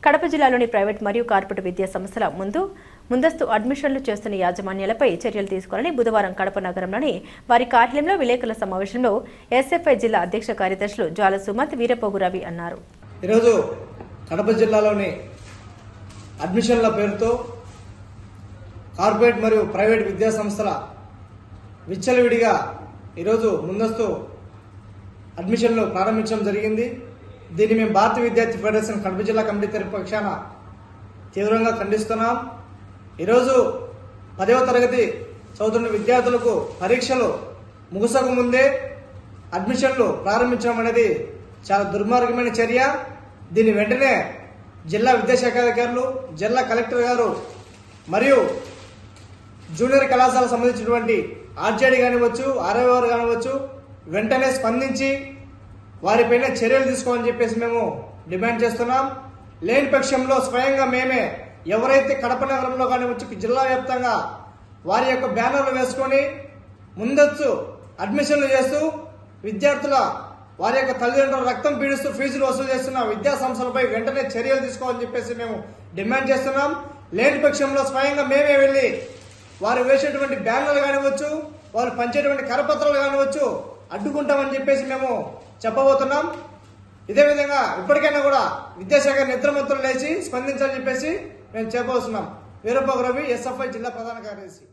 కడప జిల్లాలోని ప్రైవేట్ మరియు కార్పొరేట్ విద్యా సంస్థల ముందస్తు అడ్మిషన్లు చేస్తున్న యాజమాన్యాలపై చర్యలు తీసుకోవాలని బుధవారం కడప నగరంలోని వారి కార్యాలయంలో విలేకరుల సమావేశంలో ఎస్ఎఫ్ఐ జిల్లా అధ్యక్ష కార్యదర్శులు జ్వాల సుమంత్ వీరపోగు రవి అన్నారు. ఈరోజు కడప జిల్లాలోని అడ్మిషన్ల పేరుతో కార్పొరేట్ మరియు ప్రైవేట్ విద్యా సంస్థల విచ్చలవిడిగా ఈరోజు ముందస్తు అడ్మిషన్లు ప్రారంభించడం జరిగింది. దీన్ని మేము భారతీయ విద్యార్థి ఫెడరేషన్ కడప జిల్లా కమిటీ తరపు పక్షాన తీవ్రంగా ఖండిస్తున్నాం. ఈరోజు 10వ తరగతి చదువుతున్న విద్యార్థులకు పరీక్షలు ముగిసక ముందే అడ్మిషన్లు ప్రారంభించడం అనేది చాలా దుర్మార్గమైన చర్య. దీన్ని వెంటనే జిల్లా విద్యాశాఖ అధికారులు, జిల్లా కలెక్టర్ గారు మరియు జూనియర్ కళాశాలకు సంబంధించినటువంటి ఆర్జేడీ కానివచ్చు, ఆర్ఐఓఆర్ కానివచ్చు వెంటనే స్పందించి వారిపైన చర్యలు తీసుకోవాలని చెప్పేసి మేము డిమాండ్ చేస్తున్నాం. లేని పక్షంలో స్వయంగా మేమే ఎవరైతే కడప నగరంలో కానివచ్చు జిల్లా వ్యాప్తంగా వారి యొక్క బ్యానర్లు వేసుకొని ముందస్తు అడ్మిషన్లు చేస్తూ విద్యార్థుల వారి యొక్క తల్లిదండ్రుల రక్తం పీడిస్తూ ఫీజులు వసూలు చేస్తున్న విద్యా సంస్థలపై వెంటనే చర్యలు తీసుకోవాలని చెప్పేసి మేము డిమాండ్ చేస్తున్నాం. లేని పక్షంలో స్వయంగా మేమే వెళ్ళి వారు వేసేటువంటి బ్యానర్లు కానివచ్చు, వారు పంచేటువంటి కరపత్రాలు కానివచ్చు అడ్డుకుంటామని చెప్పేసి మేము చెప్పబోతున్నాం. ఇదే విధంగా ఇప్పటికైనా కూడా విద్యాశాఖ నిద్రమంతులు లేచి స్పందించాలని చెప్పేసి మేము చెప్పబోతున్నాం. వీరపోగు రవి, ఎస్ఎఫ్ఐ జిల్లా ప్రధాన కార్యదర్శి.